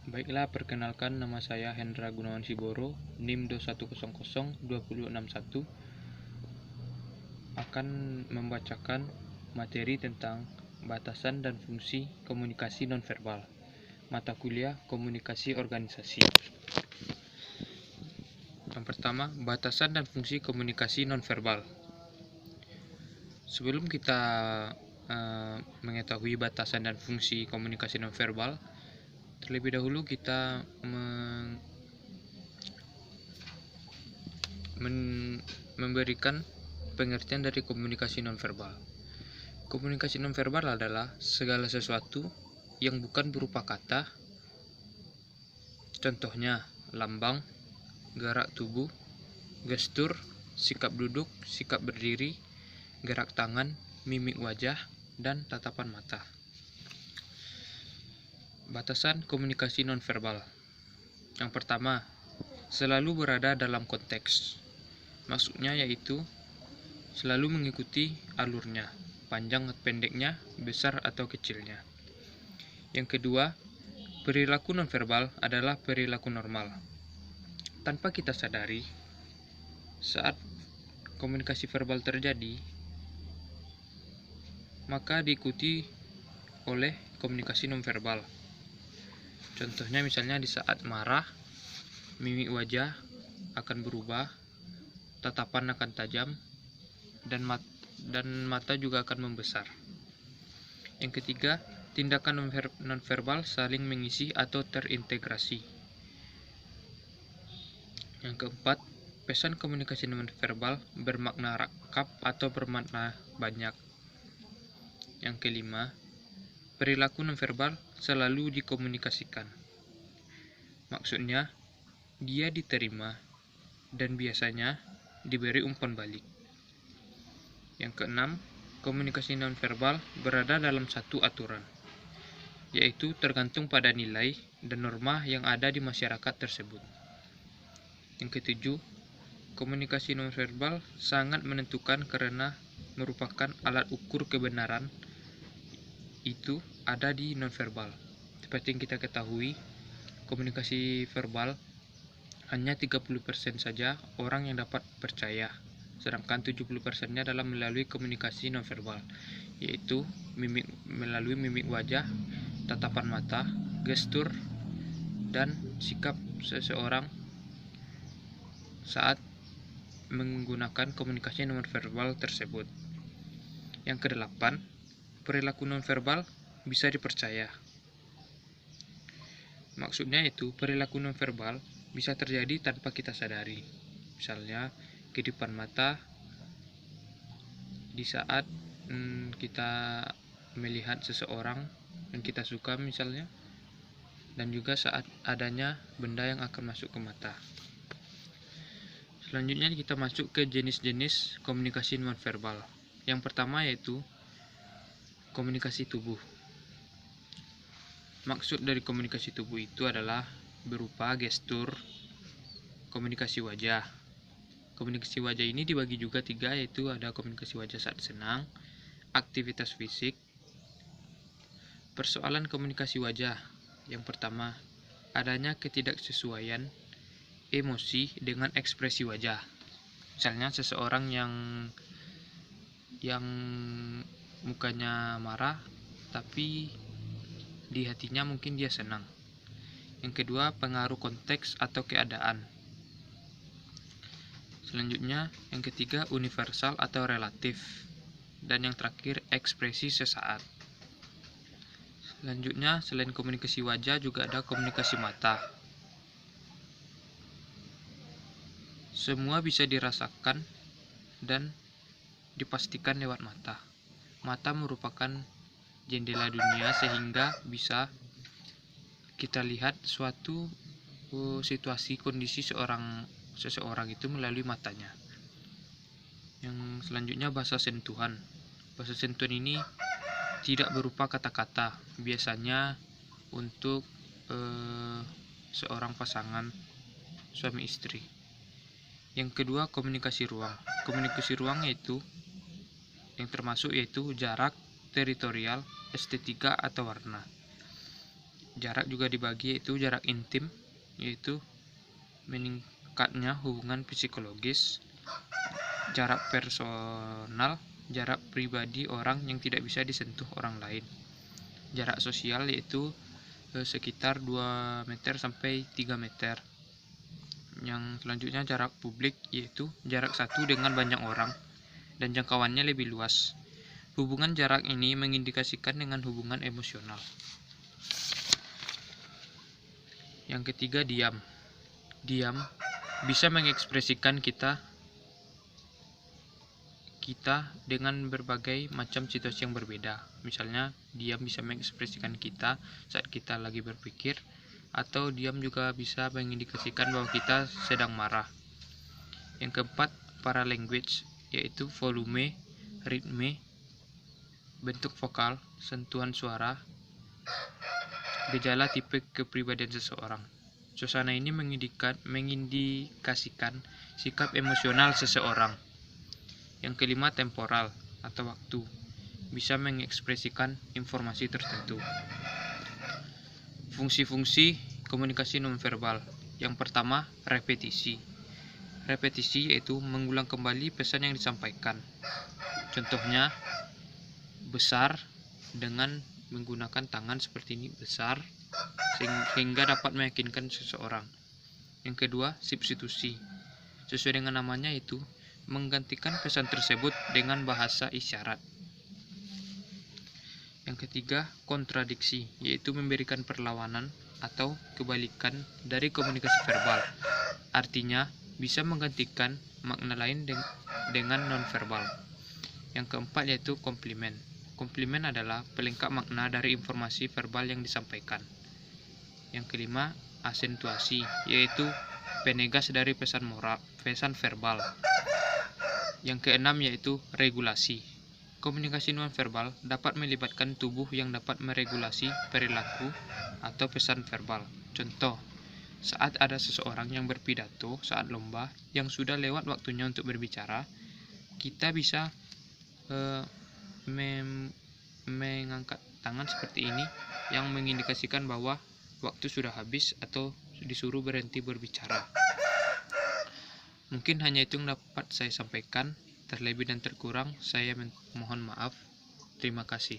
Baiklah, perkenalkan, nama saya Hendra Gunawan Siboro, NIM 21002061, akan membacakan materi tentang batasan dan fungsi komunikasi nonverbal, mata kuliah komunikasi organisasi. Yang pertama, batasan dan fungsi komunikasi nonverbal. Sebelum kita mengetahui batasan dan fungsi komunikasi nonverbal, terlebih dahulu kita memberikan pengertian dari komunikasi nonverbal. Komunikasi nonverbal adalah segala sesuatu yang bukan berupa kata, contohnya lambang, gerak tubuh, gestur, sikap duduk, sikap berdiri, gerak tangan, mimik wajah, dan tatapan mata. Batasan komunikasi nonverbal. Yang pertama, selalu berada dalam konteks. Maksudnya yaitu selalu mengikuti alurnya, panjang atau pendeknya, besar atau kecilnya. Yang kedua, perilaku nonverbal adalah perilaku normal. Tanpa kita sadari, saat komunikasi verbal terjadi, maka diikuti oleh komunikasi nonverbal. Contohnya misalnya di saat marah, mimik wajah akan berubah, tatapan akan tajam, dan mata juga akan membesar. Yang ketiga, tindakan nonverbal saling mengisi atau terintegrasi. Yang keempat, pesan komunikasi nonverbal bermakna rangkap atau bermakna banyak. Yang kelima, perilaku nonverbal selalu dikomunikasikan. Maksudnya, dia diterima dan biasanya diberi umpan balik. Yang keenam, komunikasi nonverbal berada dalam satu aturan, yaitu tergantung pada nilai dan norma yang ada di masyarakat tersebut. Yang ketujuh, komunikasi nonverbal sangat menentukan karena merupakan alat ukur kebenaran itu ada di nonverbal. Seperti yang kita ketahui, komunikasi verbal hanya 30% saja orang yang dapat percaya, sedangkan 70%-nya adalah melalui komunikasi nonverbal, yaitu melalui mimik wajah, tatapan mata, gestur, dan sikap seseorang saat menggunakan komunikasi nonverbal tersebut. Yang kedelapan, perilaku nonverbal bisa dipercaya. Maksudnya itu, perilaku nonverbal bisa terjadi tanpa kita sadari. Misalnya, kedipan mata di saat kita melihat seseorang yang kita suka misalnya, dan juga saat adanya benda yang akan masuk ke mata. Selanjutnya kita masuk ke jenis-jenis komunikasi nonverbal. Yang pertama yaitu komunikasi tubuh. Maksud dari komunikasi tubuh itu adalah berupa gestur, komunikasi wajah. Komunikasi wajah ini dibagi juga tiga, yaitu ada komunikasi wajah saat senang, aktivitas fisik. Persoalan komunikasi wajah. Yang pertama, adanya ketidaksesuaian emosi dengan ekspresi wajah. Misalnya seseorang yang mukanya marah, tapi di hatinya mungkin dia senang. Yang kedua, pengaruh konteks atau keadaan. Selanjutnya, yang ketiga, universal atau relatif. Dan yang terakhir, ekspresi sesaat. Selanjutnya, selain komunikasi wajah juga ada komunikasi mata. Semua bisa dirasakan dan dipastikan lewat mata. Mata merupakan jendela dunia sehingga bisa kita lihat suatu situasi kondisi seseorang itu melalui matanya. Yang selanjutnya, bahasa sentuhan. Bahasa sentuhan ini tidak berupa kata-kata, biasanya untuk seorang pasangan suami istri. Yang kedua, komunikasi ruang. Komunikasi ruang yaitu yang termasuk yaitu jarak, teritorial, estetika atau warna. Jarak juga dibagi, yaitu jarak intim, yaitu meningkatnya hubungan psikologis. Jarak personal, jarak pribadi orang yang tidak bisa disentuh orang lain. Jarak sosial, yaitu sekitar 2 meter sampai 3 meter. Yang selanjutnya jarak publik, yaitu jarak satu dengan banyak orang dan jangkauannya lebih luas. Hubungan jarak ini mengindikasikan dengan hubungan emosional. Yang ketiga, diam. Diam bisa mengekspresikan kita dengan berbagai macam situasi yang berbeda. Misalnya, diam bisa mengekspresikan kita saat kita lagi berpikir, atau diam juga bisa mengindikasikan bahwa kita sedang marah. Yang keempat, paralanguage, yaitu volume, ritme, bentuk vokal, sentuhan suara, gejala tipe kepribadian seseorang. Suasana ini mengindikasikan sikap emosional seseorang. Yang kelima, temporal atau waktu, bisa mengekspresikan informasi tertentu. Fungsi-fungsi komunikasi nonverbal. Yang pertama, repetisi. Repetisi yaitu mengulang kembali pesan yang disampaikan. Contohnya, besar dengan menggunakan tangan seperti ini, besar, sehingga dapat meyakinkan seseorang. Yang kedua, substitusi. Sesuai dengan namanya, itu menggantikan pesan tersebut dengan bahasa isyarat. Yang ketiga, kontradiksi, yaitu memberikan perlawanan atau kebalikan dari komunikasi verbal. Artinya, bisa menggantikan makna lain dengan nonverbal. Yang keempat, yaitu komplimen. Komplimen adalah pelengkap makna dari informasi verbal yang disampaikan. Yang kelima, asentuasi, yaitu penegas dari pesan verbal. Yang keenam, yaitu regulasi. Komunikasi nonverbal dapat melibatkan tubuh yang dapat meregulasi perilaku atau pesan verbal. Contoh, saat ada seseorang yang berpidato saat lomba yang sudah lewat waktunya untuk berbicara, kita bisa mengangkat tangan seperti ini yang mengindikasikan bahwa waktu sudah habis atau disuruh berhenti berbicara. Mungkin hanya itu yang dapat saya sampaikan. Terlebih dan terkurang, saya mohon maaf. Terima kasih.